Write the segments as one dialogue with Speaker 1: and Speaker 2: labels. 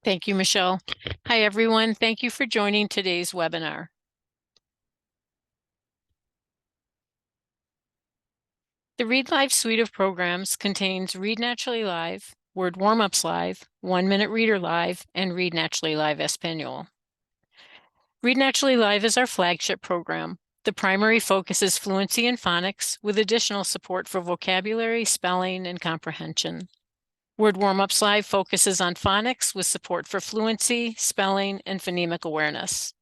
Speaker 1: Thank you, Michelle. Hi, everyone. Thank you for joining today's webinar. The Read Live suite of programs contains Read Naturally Live, Word Warm-Ups Live, 1-Minute Reader Live, and Read Naturally Live Español. Read Naturally Live is our flagship program. The primary focus is fluency and phonics, with additional support for vocabulary, spelling, and comprehension. Word Warm-Ups Live focuses on phonics with support for fluency, spelling, and phonemic awareness.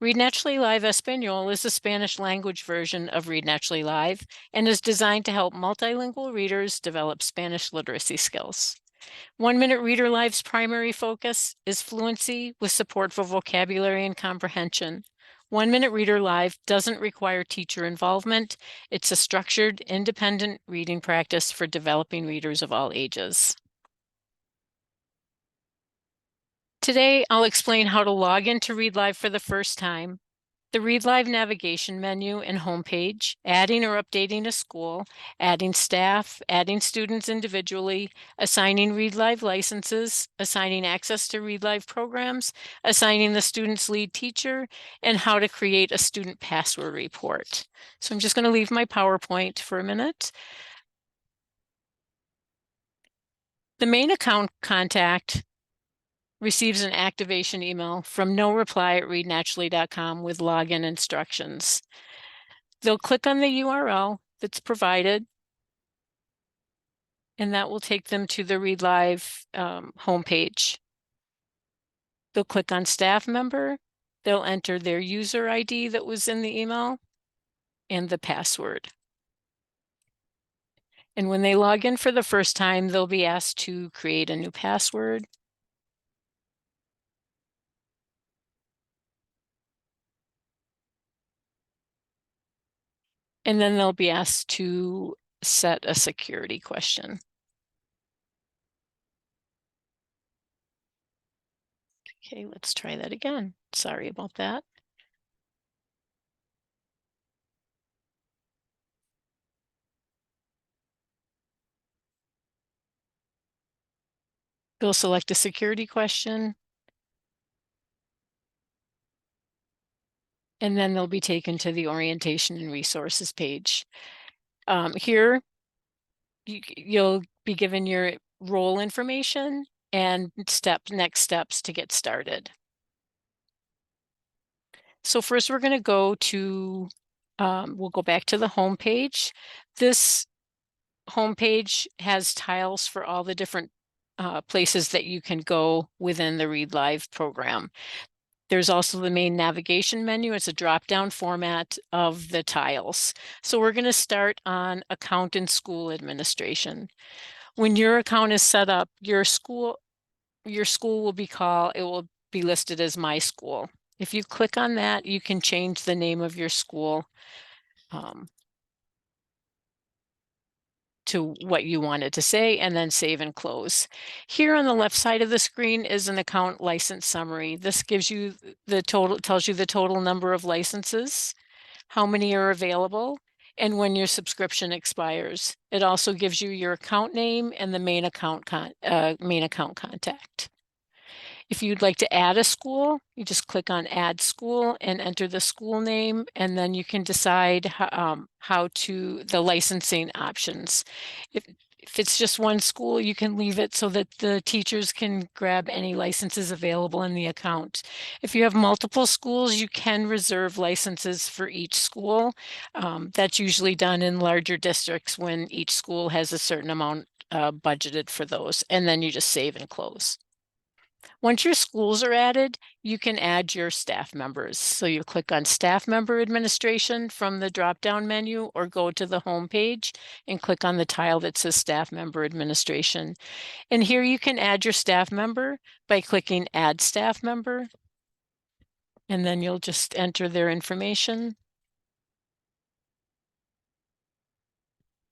Speaker 1: Read Naturally Live Español is the Spanish language version of Read Naturally Live and is designed to help multilingual readers develop Spanish literacy skills. 1-Minute Reader Live's primary focus is fluency with support for vocabulary and comprehension. 1-Minute Reader Live doesn't require teacher involvement. It's a structured, independent reading practice for developing readers of all ages. Today, I'll explain how to log into Read Live for the first time, the Read Live navigation menu and homepage, adding or updating a school, adding staff, adding students individually, assigning Read Live licenses, assigning access to Read Live programs, assigning the student's lead teacher, and how to create a student password report. So I'm just going to leave my PowerPoint for a minute. The main account contact receives an activation email from noreply@readnaturally.com with login instructions. They'll click on the URL that's provided, and that will take them to the Read Live homepage. They'll click on staff member, they'll enter their user ID that was in the email and the password. And when they log in for the first time, they'll be asked to create a new password. And then they'll be asked to set a security question. Okay, let's try that again. Sorry about that. They'll select a security question, and then they'll be taken to the orientation and resources page. Here, you'll be given your role information and next steps to get started. So first we're going to go to, we'll go back to the home page. This home page has tiles for all the different places that you can go within the Read Live program. There's also the main navigation menu. It's a drop-down format of the tiles. So we're going to start on account and school administration. When your account is set up, your school will be listed as My School. If you click on that, you can change the name of your school to what you want it to say, and then save and close. Here on the left side of the screen is an account license summary. This gives you the total, tells you the total number of licenses, how many are available, and when your subscription expires. It also gives you your account name and the main account contact. If you'd like to add a school, you just click on Add School and enter the school name, and then you can decide the licensing options. If it's just one school, you can leave it so that the teachers can grab any licenses available in the account. If you have multiple schools, you can reserve licenses for each school. That's usually done in larger districts when each school has a certain amount budgeted for those, and then you just save and close. Once your schools are added, you can add your staff members. So you click on Staff Member Administration from the drop-down menu, or go to the home page and click on the tile that says Staff Member Administration. And here you can add your staff member by clicking Add Staff Member. And then you'll just enter their information.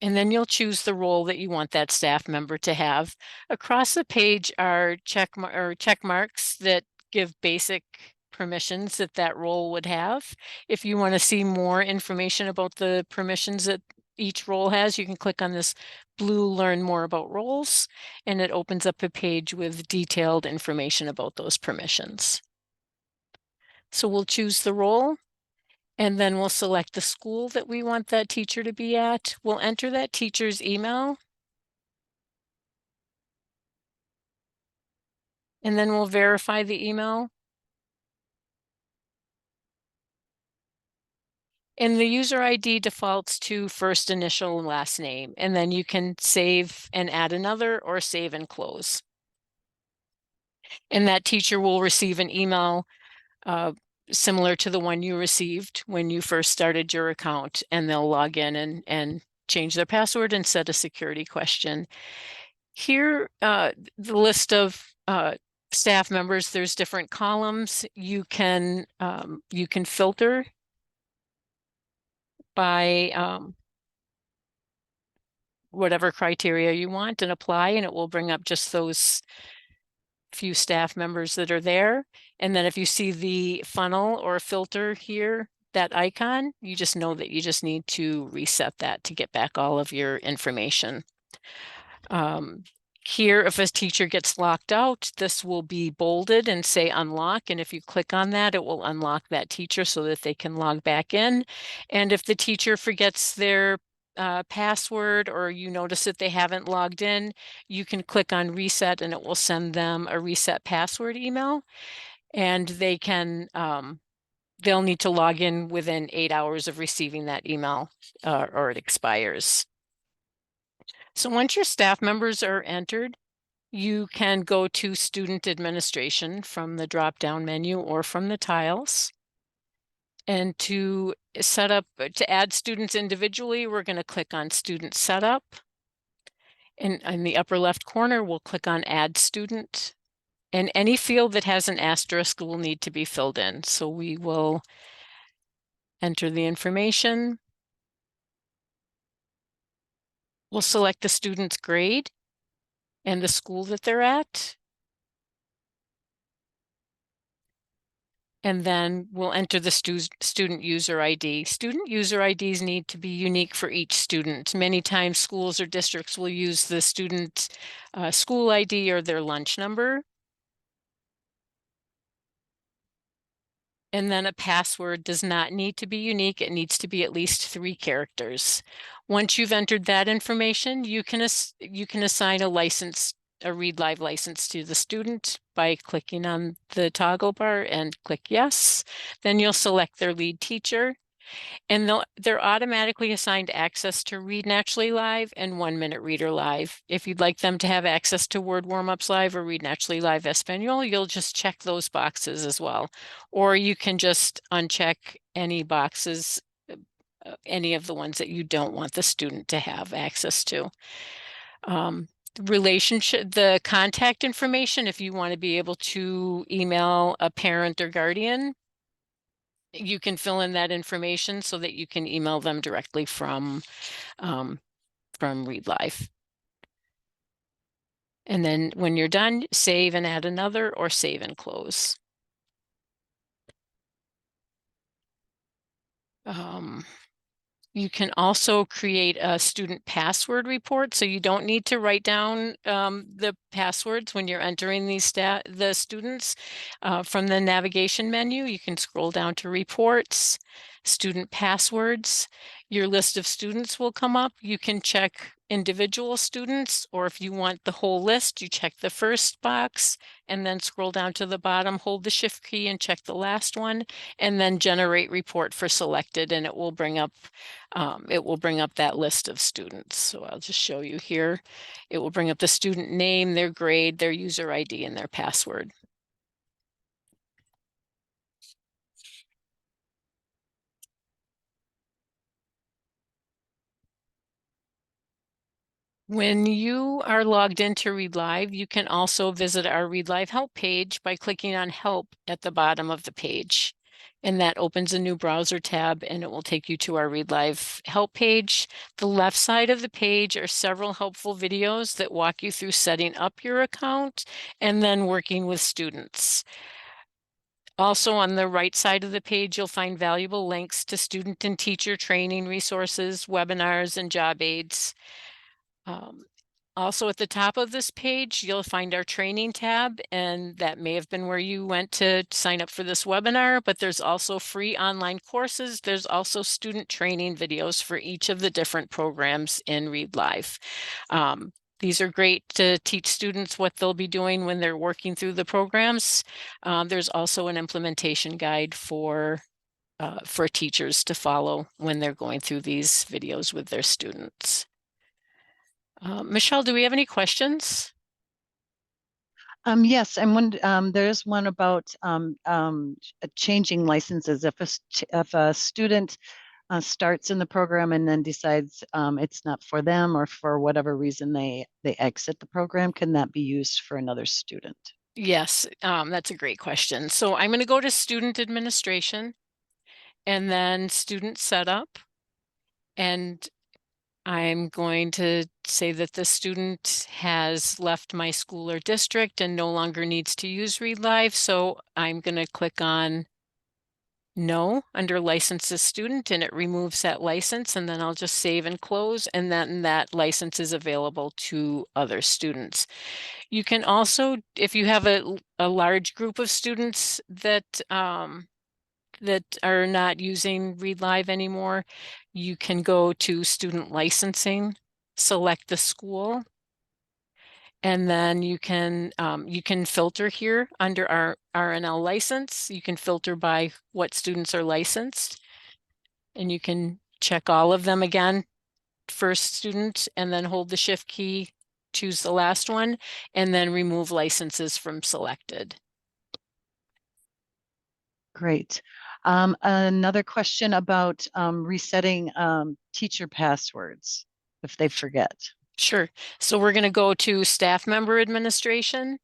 Speaker 1: And then you'll choose the role that you want that staff member to have. Across the page are check marks that give basic permissions that role would have. If you want to see more information about the permissions that each role has. You can click on this blue Learn More About Roles, and it opens up a page with detailed information about those permissions. So we'll choose the role, and then we'll select the school that we want that teacher to be at. We'll enter that teacher's email, and then we'll verify the email. And the user ID defaults to first initial and last name, and then you can save and add another or save and close. And that teacher will receive an email similar to the one you received when you first started your account, and they'll log in and change their password and set a security question. Here, the list of staff members, there's different columns. You can filter by whatever criteria you want and apply, and it will bring up just those few staff members that are there. And then if you see the funnel or filter here, that icon, you just know that you just need to reset that to get back all of your information. Here, if a teacher gets locked out, this will be bolded and say unlock. And if you click on that, it will unlock that teacher so that they can log back in. And if the teacher forgets their password, or you notice that they haven't logged in, you can click on reset and it will send them a reset password email. And they can, they'll need to log in within 8 hours of receiving that email or it expires. So once your staff members are entered, you can go to Student Administration from the drop-down menu or from the tiles. And to add students individually, we're going to click on Student Setup. And in the upper left corner, we'll click on Add Student. And any field that has an asterisk will need to be filled in. So we will enter the information. We'll select the student's grade and the school that they're at. And then we'll enter the student user ID. Student user IDs need to be unique for each student. Many times schools or districts will use the student school ID or their lunch number. And then a password does not need to be unique. It needs to be at least 3 characters. Once you've entered that information, you can assign a license, a Read Live license to the student by clicking on the toggle bar and click yes. Then you'll select their lead teacher, and they're automatically assigned access to Read Naturally Live and 1 Minute Reader Live. If you'd like them to have access to Word Warm-Ups Live or Read Naturally Live Espanol, you'll just check those boxes as well. Or you can just uncheck any boxes, any of the ones that you don't want the student to have access to. The contact information, if you want to be able to email a parent or guardian, you can fill in that information so that you can email them directly from Read Live. And then when you're done, save and add another or save and close. You can also create a student password report, so you don't need to write down the passwords when you're entering the students. From the navigation menu, you can scroll down to reports, student passwords. Your list of students will come up. You can check individual students, or if you want the whole list, you check the first box and then scroll down to the bottom, hold the shift key and check the last one, and then generate report for selected, and it will bring up that list of students. So I'll just show you here. It will bring up the student name, their grade, their user ID, and their password. When you are logged into Read Live, you can also visit our Read Live help page by clicking on help at the bottom of the page. And that opens a new browser tab and it will take you to our Read Live help page. The left side of the page are several helpful videos that walk you through setting up your account and then working with students. Also, on the right side of the page, you'll find valuable links to student and teacher training resources, webinars, and job aids. Also, at the top of this page, you'll find our training tab, and that may have been where you went to sign up for this webinar, but there's also free online courses. There's also student training videos for each of the different programs in Read Live. These are great to teach students what they'll be doing when they're working through the programs. There's also an implementation guide for teachers to follow when they're going through these videos with their students. Michelle, do we have any questions?
Speaker 2: Yes, there's one about changing licenses. If a student starts in the program and then decides it's not for them, or for whatever reason they exit the program, can that be used for another student?
Speaker 1: Yes, that's a great question. So I'm going to go to student administration and then student setup. And I'm going to say that the student has left my school or district and no longer needs to use Read Live. So I'm going to click on No under license as student, and it removes that license, and then I'll just save and close, and then that license is available to other students. You can also, if you have a large group of students that that are not using Read Live anymore, you can go to student licensing, select the school, and then you can filter here under our RNL license. You can filter by what students are licensed, and you can check all of them again, first student, and then hold the shift key, choose the last one, and then remove licenses from selected.
Speaker 2: Great. Another question about resetting teacher passwords if they forget.
Speaker 1: Sure. So we're going to go to staff member administration,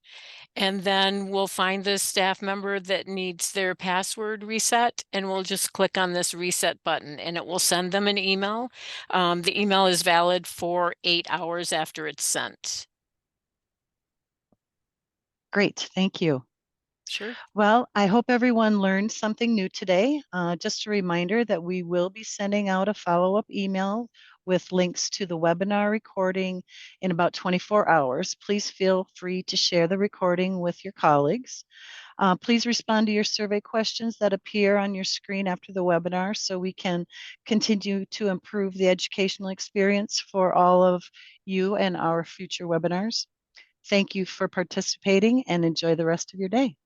Speaker 1: and then we'll find the staff member that needs their password reset, and we'll just click on this reset button, and it will send them an email. The email is valid for 8 hours after it's sent.
Speaker 2: Great, thank you.
Speaker 1: Sure.
Speaker 2: Well, I hope everyone learned something new today. Just a reminder that we will be sending out a follow-up email with links to the webinar recording in about 24 hours. Please feel free to share the recording with your colleagues. Please respond to your survey questions that appear on your screen after the webinar so we can continue to improve the educational experience for all of you and our future webinars. Thank you for participating and enjoy the rest of your day.